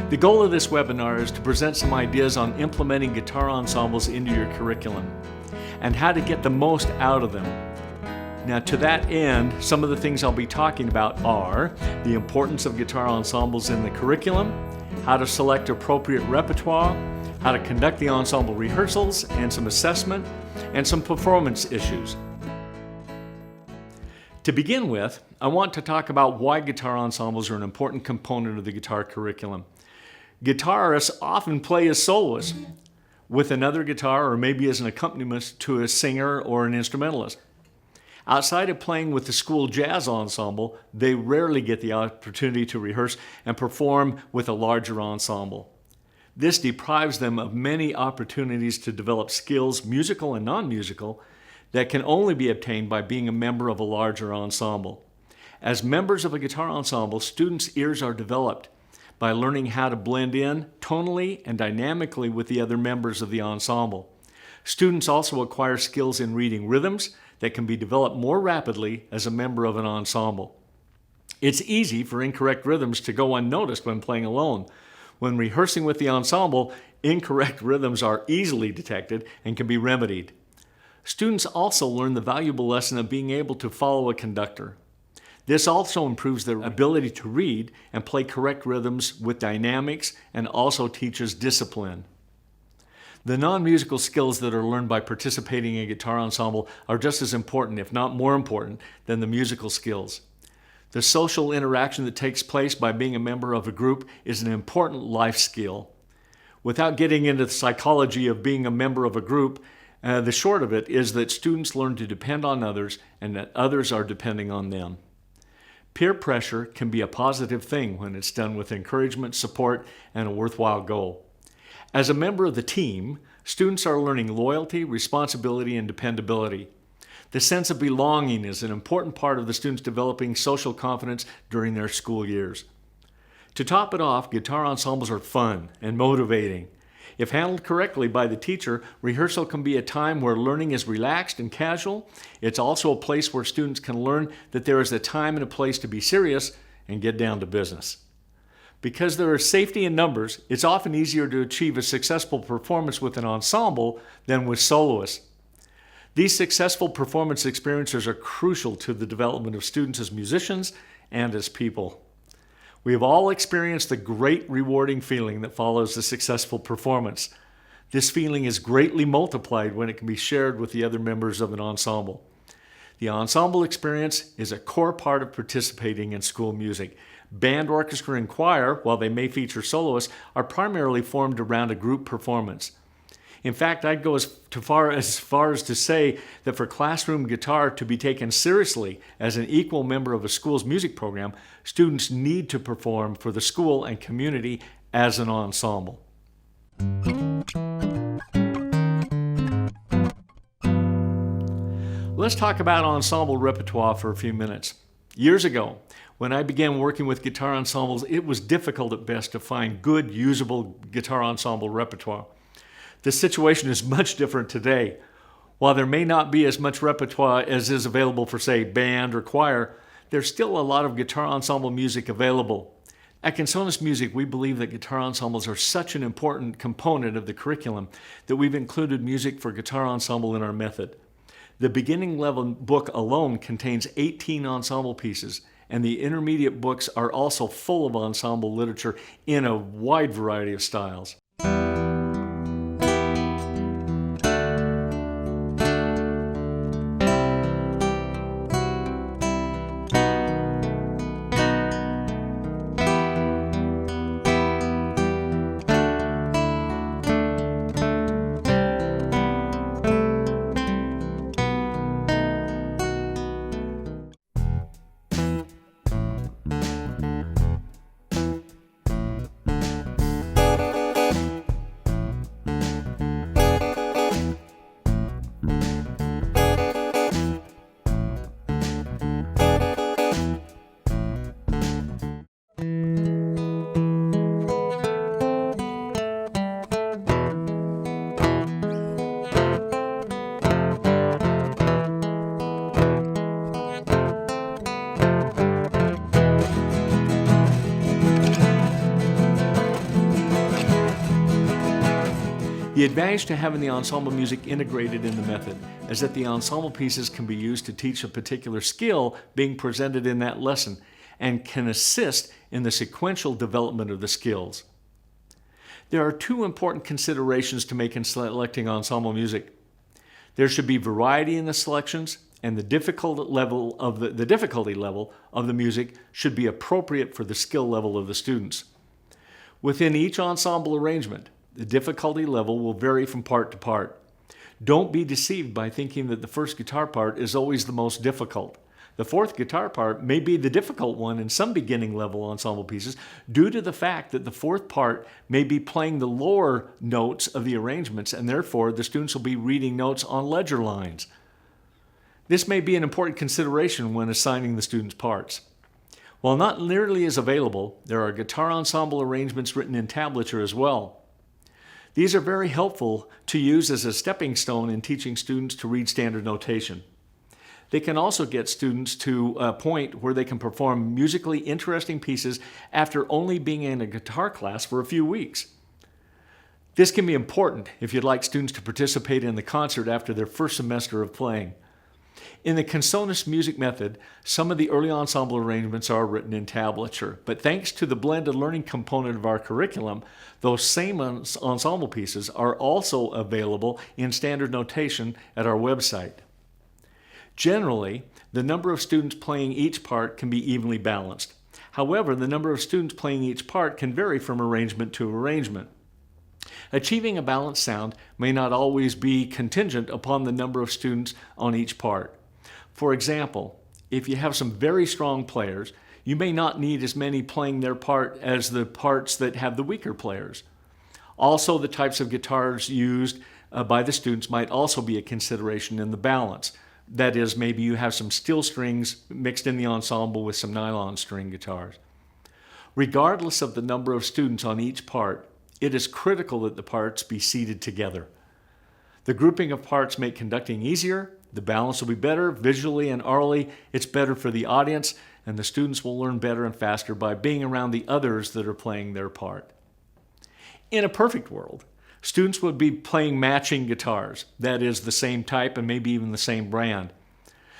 The goal of this webinar is to present some ideas on implementing guitar ensembles into your curriculum and how to get the most out of them. Now, to that end, some of the things I'll be talking about are the importance of guitar ensembles in the curriculum, how to select appropriate repertoire, how to conduct the ensemble rehearsals, and some assessment, and some performance issues. To begin with, I want to talk about why guitar ensembles are an important component of the guitar curriculum. Guitarists often play as soloists with another guitar or maybe as an accompaniment to a singer or an instrumentalist. Outside of playing with the school jazz ensemble, they rarely get the opportunity to rehearse and perform with a larger ensemble. This deprives them of many opportunities to develop skills, musical and non-musical, that can only be obtained by being a member of a larger ensemble. As members of a guitar ensemble, students' ears are developed by learning how to blend in tonally and dynamically with the other members of the ensemble. Students also acquire skills in reading rhythms that can be developed more rapidly as a member of an ensemble. It's easy for incorrect rhythms to go unnoticed when playing alone. When rehearsing with the ensemble, incorrect rhythms are easily detected and can be remedied. Students also learn the valuable lesson of being able to follow a conductor. This also improves their ability to read and play correct rhythms with dynamics and also teaches discipline. The non-musical skills that are learned by participating in a guitar ensemble are just as important, if not more important, than the musical skills. The social interaction that takes place by being a member of a group is an important life skill. Without getting into the psychology of being a member of a group, the short of it is that students learn to depend on others and that others are depending on them. Peer pressure can be a positive thing when it's done with encouragement, support, and a worthwhile goal. As a member of the team, students are learning loyalty, responsibility, and dependability. The sense of belonging is an important part of the students developing social confidence during their school years. To top it off, guitar ensembles are fun and motivating. If handled correctly by the teacher, rehearsal can be a time where learning is relaxed and casual. It's also a place where students can learn that there is a time and a place to be serious and get down to business. Because there is safety in numbers, it's often easier to achieve a successful performance with an ensemble than with soloists. These successful performance experiences are crucial to the development of students as musicians and as people. We have all experienced the great rewarding feeling that follows a successful performance. This feeling is greatly multiplied when it can be shared with the other members of an ensemble. The ensemble experience is a core part of participating in school music. Band, orchestra, and choir, while they may feature soloists, are primarily formed around a group performance. In fact, I'd go as far as to say that for classroom guitar to be taken seriously as an equal member of a school's music program, students need to perform for the school and community as an ensemble. Let's talk about ensemble repertoire for a few minutes. Years ago, when I began working with guitar ensembles, it was difficult at best to find good, usable guitar ensemble repertoire. The situation is much different today. While there may not be as much repertoire as is available for, say, band or choir, there's still a lot of guitar ensemble music available. At Consonus Music, we believe that guitar ensembles are such an important component of the curriculum that we've included music for guitar ensemble in our method. The beginning level book alone contains 18 ensemble pieces, and the intermediate books are also full of ensemble literature in a wide variety of styles. The advantage to having the ensemble music integrated in the method is that the ensemble pieces can be used to teach a particular skill being presented in that lesson and can assist in the sequential development of the skills. There are two important considerations to make in selecting ensemble music. There should be variety in the selections, and the difficulty level of the music should be appropriate for the skill level of the students. Within each ensemble arrangement, the difficulty level will vary from part to part. Don't be deceived by thinking that the first guitar part is always the most difficult. The fourth guitar part may be the difficult one in some beginning level ensemble pieces due to the fact that the fourth part may be playing the lower notes of the arrangements, and therefore the students will be reading notes on ledger lines. This may be an important consideration when assigning the students parts. While not nearly as available, there are guitar ensemble arrangements written in tablature as well. These are very helpful to use as a stepping stone in teaching students to read standard notation. They can also get students to a point where they can perform musically interesting pieces after only being in a guitar class for a few weeks. This can be important if you'd like students to participate in the concert after their first semester of playing. In the Consonus music method, some of the early ensemble arrangements are written in tablature, but thanks to the blended learning component of our curriculum, those same ensemble pieces are also available in standard notation at our website. Generally, the number of students playing each part can be evenly balanced. However, the number of students playing each part can vary from arrangement to arrangement. Achieving a balanced sound may not always be contingent upon the number of students on each part. For example, if you have some very strong players, you may not need as many playing their part as the parts that have the weaker players. Also, the types of guitars used by the students might also be a consideration in the balance. That is, maybe you have some steel strings mixed in the ensemble with some nylon string guitars. Regardless of the number of students on each part, it is critical that the parts be seated together. The grouping of parts make conducting easier, the balance will be better visually and orally, it's better for the audience, and the students will learn better and faster by being around the others that are playing their part. In a perfect world, students would be playing matching guitars, that is, the same type and maybe even the same brand.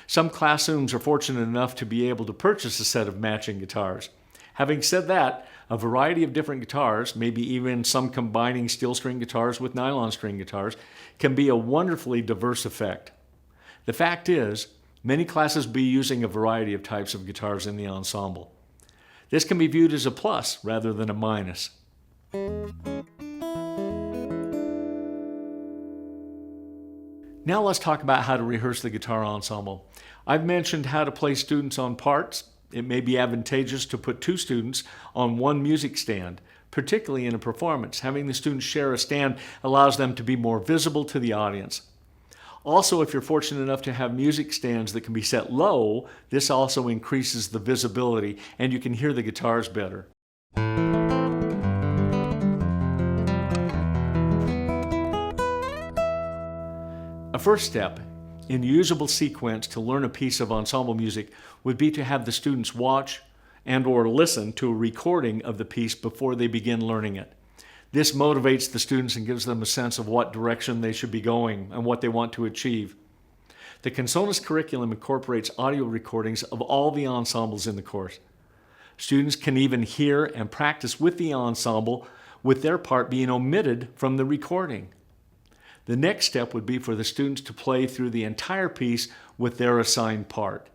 Some classrooms are fortunate enough to be able to purchase a set of matching guitars. Having said that, a variety of different guitars, maybe even some combining steel string guitars with nylon string guitars, can be a wonderfully diverse effect. The fact is, many classes will be using a variety of types of guitars in the ensemble. This can be viewed as a plus rather than a minus. Now let's talk about how to rehearse the guitar ensemble. I've mentioned how to place students on parts. It may be advantageous to put two students on one music stand, particularly in a performance. Having the students share a stand allows them to be more visible to the audience. Also, if you're fortunate enough to have music stands that can be set low, this also increases the visibility and you can hear the guitars better. A first step in usable sequence to learn a piece of ensemble music would be to have the students watch and/or listen to a recording of the piece before they begin learning it. This motivates the students and gives them a sense of what direction they should be going and what they want to achieve. The Consonus curriculum incorporates audio recordings of all the ensembles in the course. Students can even hear and practice with the ensemble with their part being omitted from the recording. The next step would be for the students to play through the entire piece with their assigned part.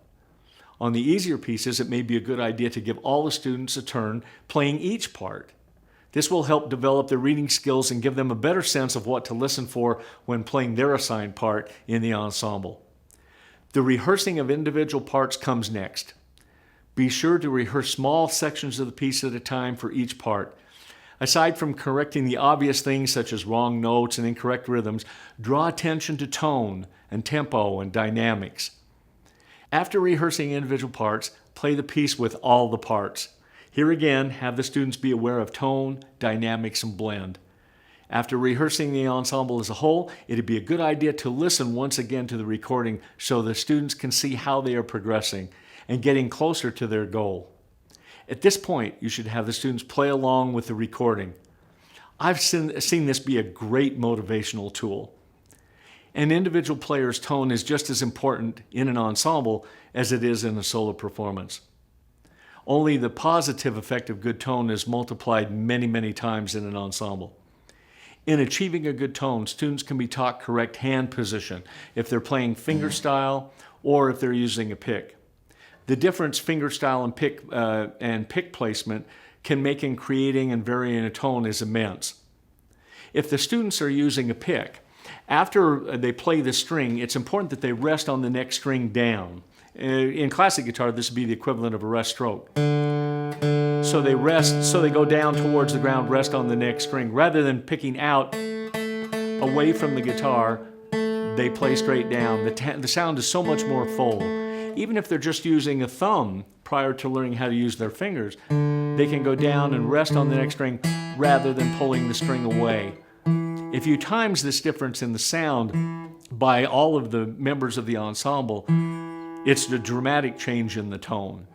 On the easier pieces, it may be a good idea to give all the students a turn playing each part. This will help develop their reading skills and give them a better sense of what to listen for when playing their assigned part in the ensemble. The rehearsing of individual parts comes next. Be sure to rehearse small sections of the piece at a time for each part. Aside from correcting the obvious things such as wrong notes and incorrect rhythms, draw attention to tone and tempo and dynamics. After rehearsing individual parts, play the piece with all the parts. Here again, have the students be aware of tone, dynamics, and blend. After rehearsing the ensemble as a whole, it'd be a good idea to listen once again to the recording so the students can see how they are progressing and getting closer to their goal. At this point, you should have the students play along with the recording. I've seen this be a great motivational tool. An individual player's tone is just as important in an ensemble as it is in a solo performance. Only the positive effect of good tone is multiplied many, many times in an ensemble. In achieving a good tone, students can be taught correct hand position if they're playing fingerstyle or if they're using a pick. The difference fingerstyle and pick placement can make in creating and varying a tone is immense. If the students are using a pick, after they play the string, it's important that they rest on the next string down. In classic guitar, this would be the equivalent of a rest stroke. So they rest, so they go down towards the ground, rest on the next string. Rather than picking out away from the guitar, they play straight down. The sound is so much more full. Even if they're just using a thumb prior to learning how to use their fingers, they can go down and rest on the next string rather than pulling the string away. If you times this difference in the sound by all of the members of the ensemble, it's a dramatic change in the tone.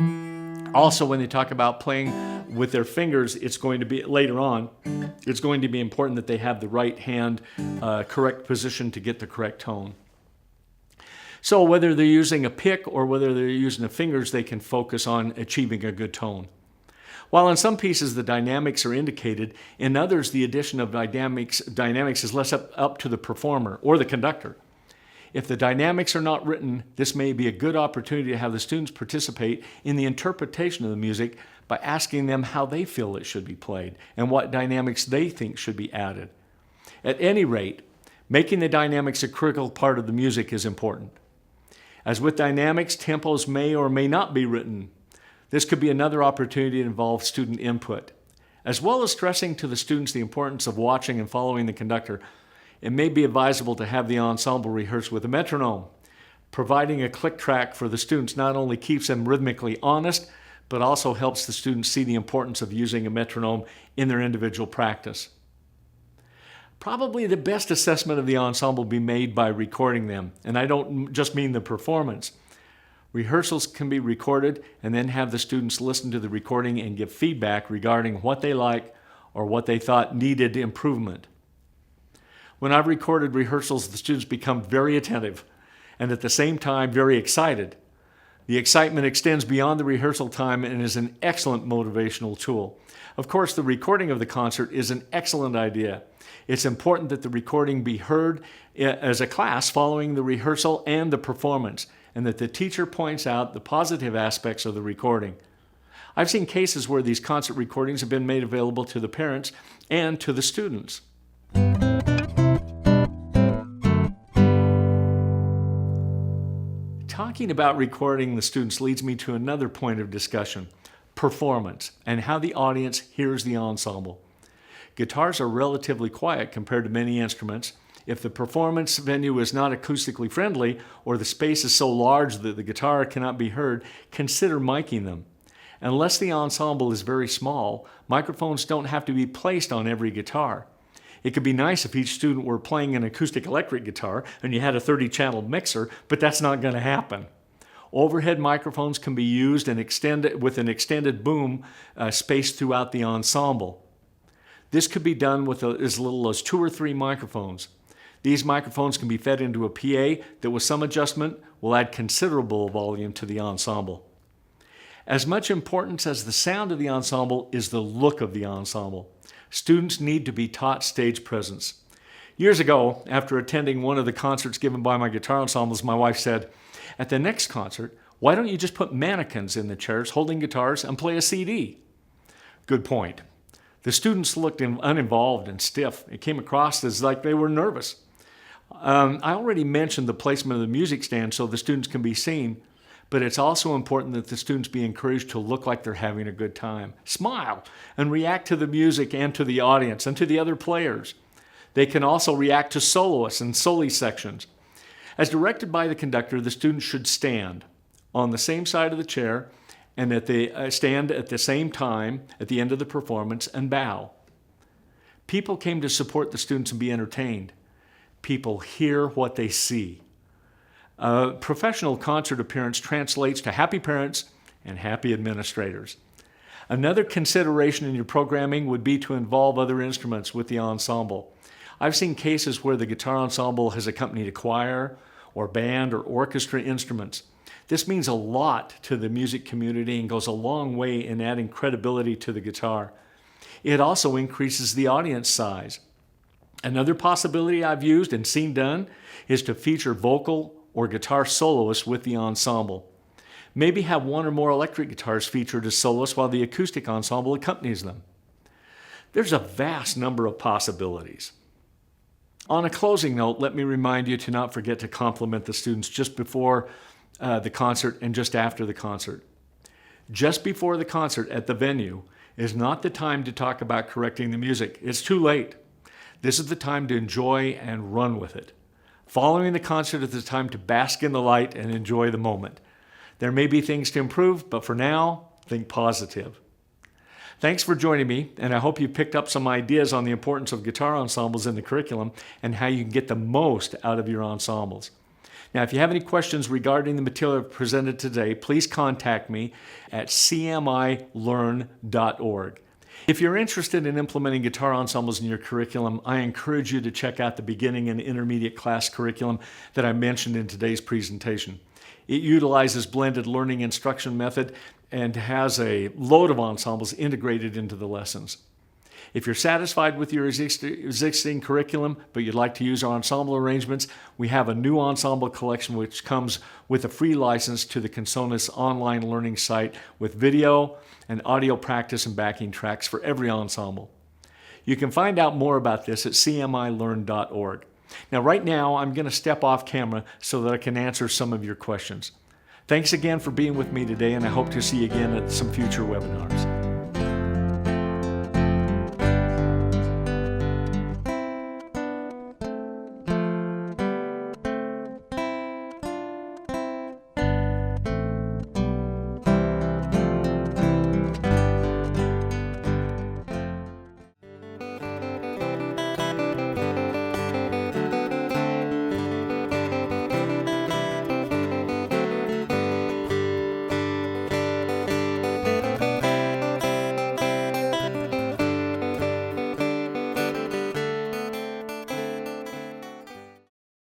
Also, when they talk about playing with their fingers, it's going to be, later on, it's going to be important that they have the right hand correct position to get the correct tone. So whether they're using a pick or whether they're using the fingers, they can focus on achieving a good tone. While in some pieces the dynamics are indicated, in others the addition of dynamics is less up to the performer or the conductor. If the dynamics are not written, this may be a good opportunity to have the students participate in the interpretation of the music by asking them how they feel it should be played and what dynamics they think should be added. At any rate, making the dynamics a critical part of the music is important. As with dynamics, tempos may or may not be written. This could be another opportunity to involve student input. As well as stressing to the students the importance of watching and following the conductor, it may be advisable to have the ensemble rehearse with a metronome. Providing a click track for the students not only keeps them rhythmically honest, but also helps the students see the importance of using a metronome in their individual practice. Probably the best assessment of the ensemble will be made by recording them, and I don't just mean the performance. Rehearsals can be recorded and then have the students listen to the recording and give feedback regarding what they like or what they thought needed improvement. When I've recorded rehearsals, the students become very attentive and at the same time very excited. The excitement extends beyond the rehearsal time and is an excellent motivational tool. Of course, the recording of the concert is an excellent idea. It's important that the recording be heard as a class following the rehearsal and the performance, and that the teacher points out the positive aspects of the recording. I've seen cases where these concert recordings have been made available to the parents and to the students. Talking about recording the students leads me to another point of discussion, performance, and how the audience hears the ensemble. Guitars are relatively quiet compared to many instruments. If the performance venue is not acoustically friendly or the space is so large that the guitar cannot be heard, consider miking them. Unless the ensemble is very small, microphones don't have to be placed on every guitar. It could be nice if each student were playing an acoustic electric guitar and you had a 30-channel mixer, but that's not going to happen. Overhead microphones can be used and extended with an extended boom spaced throughout the ensemble. This could be done with as little as 2 or 3 microphones. These microphones can be fed into a PA that with some adjustment will add considerable volume to the ensemble. As much importance as the sound of the ensemble is the look of the ensemble. Students need to be taught stage presence. Years ago, after attending one of the concerts given by my guitar ensembles, my wife said, "At the next concert, why don't you just put mannequins in the chairs holding guitars and play a CD?" Good point. The students looked uninvolved and stiff. It came across as like they were nervous. I already mentioned the placement of the music stand so the students can be seen, but it's also important that the students be encouraged to look like they're having a good time. Smile and react to the music and to the audience and to the other players. They can also react to soloists and soli sections. As directed by the conductor, the students should stand on the same side of the chair and stand at the same time at the end of the performance and bow. People came to support the students and be entertained. People hear what they see. A professional concert appearance translates to happy parents and happy administrators. Another consideration in your programming would be to involve other instruments with the ensemble. I've seen cases where the guitar ensemble has accompanied a choir or band or orchestra instruments. This means a lot to the music community and goes a long way in adding credibility to the guitar. It also increases the audience size. Another possibility I've used and seen done is to feature vocal or guitar soloists with the ensemble. Maybe have one or more electric guitars featured as soloists while the acoustic ensemble accompanies them. There's a vast number of possibilities. On a closing note, let me remind you to not forget to compliment the students just before the concert and just after the concert. Just before the concert at the venue is not the time to talk about correcting the music. It's too late. This is the time to enjoy and run with it. Following the concert is the time to bask in the light and enjoy the moment. There may be things to improve, but for now, think positive. Thanks for joining me, and I hope you picked up some ideas on the importance of guitar ensembles in the curriculum and how you can get the most out of your ensembles. Now, if you have any questions regarding the material presented today, please contact me at cmilearn.org. If you're interested in implementing guitar ensembles in your curriculum, I encourage you to check out the beginning and intermediate class curriculum that I mentioned in today's presentation. It utilizes blended learning instruction method and has a load of ensembles integrated into the lessons. If you're satisfied with your existing curriculum, but you'd like to use our ensemble arrangements, we have a new ensemble collection which comes with a free license to the Consonus online learning site with video and audio practice and backing tracks for every ensemble. You can find out more about this at cmilearn.org. Now, right now, I'm going to step off camera so that I can answer some of your questions. Thanks again for being with me today, and I hope to see you again at some future webinars.